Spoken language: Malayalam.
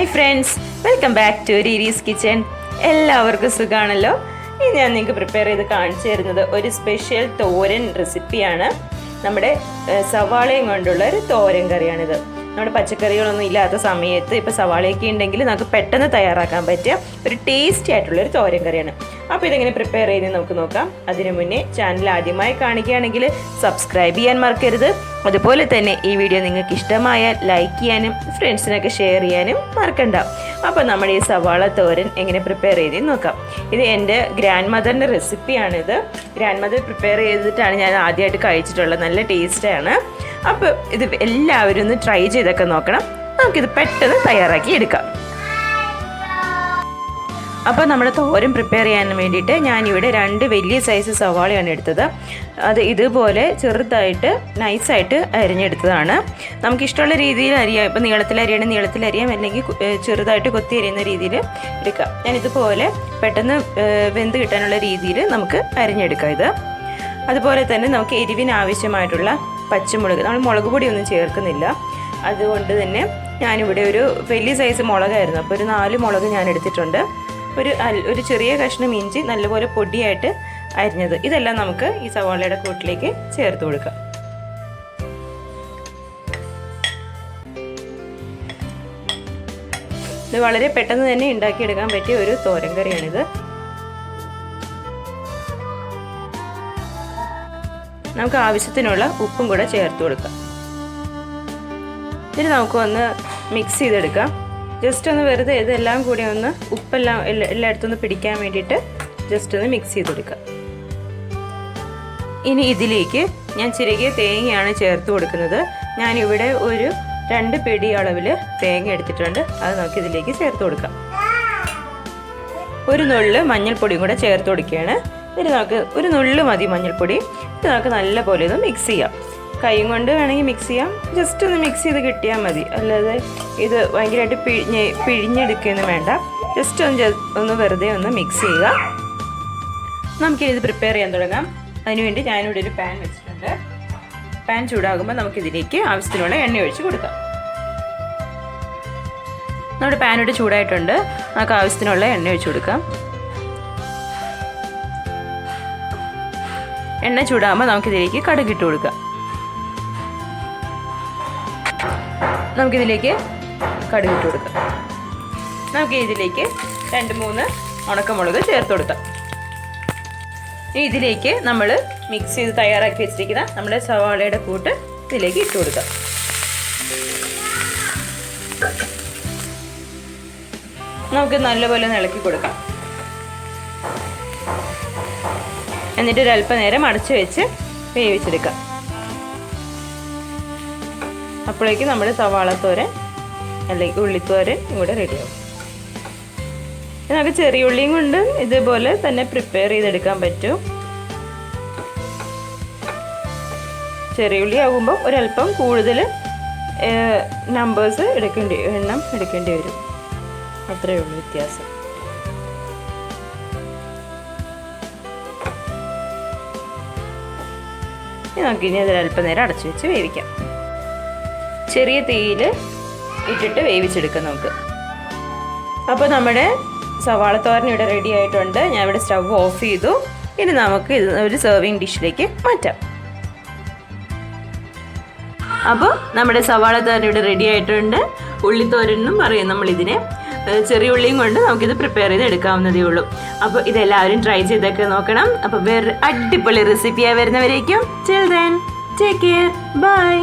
Hi friends, welcome back to Reeri's kitchen. എല്ലാവർക്കും സുഖമാണല്ലോ. ഇനി ഞാൻ നിങ്ങൾക്ക് പ്രിപ്പയർ ചെയ്ത് കാണിച്ചു തരുന്നത് ഒരു സ്പെഷ്യൽ തോരൻ റെസിപ്പിയാണ്. നമ്മുടെ സവാളയും കൊണ്ടുള്ള ഒരു തോരൻ കറിയാണിത്. നമ്മുടെ പച്ചക്കറികളൊന്നും ഇല്ലാത്ത സമയത്ത് ഇപ്പോൾ സവാളയൊക്കെ ഉണ്ടെങ്കിൽ നമുക്ക് പെട്ടെന്ന് തയ്യാറാക്കാൻ പറ്റിയ ഒരു ടേസ്റ്റി ആയിട്ടുള്ളൊരു തോരൻ കറിയാണ്. അപ്പോൾ ഇതെങ്ങനെ പ്രിപ്പയർ ചെയ്ത് നമുക്ക് നോക്കാം. അതിനു മുന്നേ ചാനൽ ആദ്യമായി കാണിക്കുകയാണെങ്കിൽ സബ്സ്ക്രൈബ് ചെയ്യാൻ മറക്കരുത്. അതുപോലെ തന്നെ ഈ വീഡിയോ നിങ്ങൾക്ക് ഇഷ്ടമായാൽ ലൈക്ക് ചെയ്യാനും ഫ്രണ്ട്സിനൊക്കെ ഷെയർ ചെയ്യാനും മറക്കണ്ട. അപ്പോൾ നമ്മുടെ ഈ സവാള തോരൻ എങ്ങനെ പ്രിപ്പയർ ചെയ്ത് നോക്കാം. ഇത് എൻ്റെ ഗ്രാൻഡ് മദറിൻ്റെ റെസിപ്പിയാണിത്. ഗ്രാൻഡ് മദർ പ്രിപ്പയർ ചെയ്തിട്ടാണ് ഞാൻ ആദ്യമായിട്ട് കഴിച്ചിട്ടുള്ളത്. നല്ല ടേസ്റ്റാണ്. അപ്പോൾ ഇത് എല്ലാവരും ഒന്ന് ട്രൈ ചെയ്തൊക്കെ നോക്കണം. നമുക്കിത് പെട്ടെന്ന് തയ്യാറാക്കി എടുക്കാം. അപ്പോൾ നമ്മുടെ തോരൻ പ്രിപ്പയർ ചെയ്യാൻ വേണ്ടിയിട്ട് ഞാനിവിടെ 2 വലിയ സൈസ് സവാളയാണ് എടുത്തത്. അത് ഇതുപോലെ ചെറുതായിട്ട് നൈസായിട്ട് അരിഞ്ഞെടുത്തതാണ്. നമുക്കിഷ്ടമുള്ള രീതിയിൽ അരിയാം. ഇപ്പോൾ നീളത്തിലരിയണം നീളത്തിലരിയാം, അല്ലെങ്കിൽ ചെറുതായിട്ട് കൊത്തി അരിയുന്ന രീതിയിൽ എടുക്കാം. ഞാനിതുപോലെ പെട്ടെന്ന് വെന്ത് കിട്ടാനുള്ള രീതിയിൽ നമുക്ക് അരിഞ്ഞെടുക്കാം ഇത്. അതുപോലെ തന്നെ നമുക്ക് എരിവിന് ആവശ്യമായിട്ടുള്ള പച്ചമുളക്, നമ്മൾ മുളക് പൊടിയൊന്നും ചേർക്കുന്നില്ല. അതുകൊണ്ട് തന്നെ ഞാനിവിടെ ഒരു വലിയ സൈസ് മുളകായിരുന്നു. അപ്പോൾ ഒരു 4 മുളക് ഞാൻ എടുത്തിട്ടുണ്ട്. ഒരു ചെറിയ കഷ്ണം ഇഞ്ചി നല്ലപോലെ പൊടിയായിട്ട് അരിഞ്ഞത്. ഇതെല്ലാം നമുക്ക് ഈ സവാളയുടെ കൂട്ടിലേക്ക് ചേർത്ത് കൊടുക്കാം. ഇത് വളരെ പെട്ടെന്ന് തന്നെ ഉണ്ടാക്കിയെടുക്കാൻ പറ്റിയ ഒരു തോരൻ കറിയാണിത്. നമുക്ക് ആവശ്യത്തിനുള്ള ഉപ്പും കൂടെ ചേർത്ത് കൊടുക്കാം. ഇതിന് നമുക്ക് ഒന്ന് മിക്സ് ചെയ്തെടുക്കാം. ജസ്റ്റ് ഒന്ന് വെറുതെ ഇതെല്ലാം കൂടി ഒന്ന് ഉപ്പെല്ലാം എല്ലായിടത്തും ഒന്ന് പിടിക്കാൻ വേണ്ടിയിട്ട് ജസ്റ്റ് ഒന്ന് മിക്സ് ചെയ്തെടുക്കാം. ഇനി ഇതിലേക്ക് ഞാൻ ചിരകിയ തേങ്ങയാണ് ചേർത്ത് കൊടുക്കുന്നത്. ഞാനിവിടെ ഒരു 2 പിടി അളവിൽ തേങ്ങ എടുത്തിട്ടുണ്ട്. അത് നമുക്ക് ഇതിലേക്ക് ചേർത്ത് കൊടുക്കാം. ഒരു നുള്ള് മഞ്ഞൾപ്പൊടിയും കൂടെ ചേർത്ത് കൊടുക്കുകയാണ്. ഇതിന് നമുക്ക് ഒരു നുള്ള് മതി മഞ്ഞൾപ്പൊടി. ഇത് നമുക്ക് നല്ല ഇത് മിക്സ് ചെയ്യാം. കൈ കൊണ്ട് വേണമെങ്കിൽ മിക്സ് ചെയ്യാം. ജസ്റ്റ് ഒന്ന് മിക്സ് ചെയ്ത് കിട്ടിയാൽ മതി. അല്ലാതെ ഇത് ഭയങ്കരമായിട്ട് പിഴിഞ്ഞെടുക്കുകയൊന്നും വേണ്ട. ജസ്റ്റ് ഒന്ന് വെറുതെ ഒന്ന് മിക്സ് ചെയ്യുക. നമുക്കിത് പ്രിപ്പയർ ചെയ്യാൻ തുടങ്ങാം. അതിനുവേണ്ടി ഞാനിവിടെ ഒരു പാൻ വെച്ചിട്ടുണ്ട്. പാൻ ചൂടാകുമ്പോൾ നമുക്കിതിലേക്ക് ആവശ്യത്തിനുള്ള എണ്ണ ഒഴിച്ച് കൊടുക്കാം. നമ്മുടെ പാൻ ഇവിടെ ചൂടായിട്ടുണ്ട്. നമുക്ക് ആവശ്യത്തിനുള്ള എണ്ണ ഒഴിച്ച് കൊടുക്കാം. എണ്ണ ചൂടാകുമ്പോൾ നമുക്കിതിലേക്ക് കടുകിട്ട് കൊടുക്കാം. നമുക്കിതിലേക്ക് കടുകിട്ട് കൊടുക്കാം. നമുക്ക് ഇതിലേക്ക് 2-3 ഉണക്കമുളക് ചേർത്ത് കൊടുക്കാം. ഇതിലേക്ക് നമ്മൾ മിക്സ് ചെയ്ത് തയ്യാറാക്കി വെച്ചിരിക്കുന്ന നമ്മുടെ സവാളയുടെ കൂട്ട് ഇതിലേക്ക് ഇട്ട് കൊടുക്കാം. നമുക്ക് നല്ലപോലെ ഇളക്കി കൊടുക്കാം. എന്നിട്ട് ഒരല്പം നേരം അടച്ചു വെച്ച് വേവിച്ചെടുക്കാം. അപ്പോഴേക്ക് നമ്മുടെ സവാളത്തോരൻ അല്ലെങ്കിൽ ഉള്ളിത്തോരൻ ഇവിടെ റെഡിയാവും. നമുക്ക് ചെറിയ ഉള്ളിയും കൊണ്ട് ഇതുപോലെ തന്നെ പ്രിപ്പയർ ചെയ്തെടുക്കാൻ പറ്റും. ചെറിയ ഉള്ളി ആകുമ്പോൾ ഒരല്പം കൂടുതൽ എണ്ണം എടുക്കേണ്ടി വരും. അത്രയേ ഉള്ളൂ വ്യത്യാസം. നമുക്കിനി അതിലല്പം നേരം അടച്ചു വെച്ച് വേവിക്കാം. ചെറിയ തീയിൽ ഇട്ടിട്ട് വേവിച്ചെടുക്കാം നമുക്ക്. അപ്പോൾ നമ്മുടെ സവാളത്തോരൻ ഇവിടെ റെഡി ആയിട്ടുണ്ട്. ഞാൻ ഇവിടെ സ്റ്റവ് ഓഫ് ചെയ്തു. ഇനി നമുക്ക് ഇത് ഒരു സെർവിങ് ഡിഷിലേക്ക് മാറ്റാം. അപ്പോൾ നമ്മുടെ സവാളത്തോരൻ ഇവിടെ റെഡി ആയിട്ടുണ്ട്. ഉള്ളിത്തോരൻ എന്നും പറയും നമ്മളിതിനെ. ചെറിയ ഉള്ളിയും കൊണ്ട് നമുക്കിത് പ്രിപ്പയർ ചെയ്ത് എടുക്കാവുന്നതേ ഉള്ളൂ. അപ്പോൾ ഇതെല്ലാവരും ട്രൈ ചെയ്തൊക്കെ നോക്കണം. അപ്പോൾ വേറെ അടിപൊളി റെസിപ്പിയായി വരുന്നവരേക്കും till then take care, bye.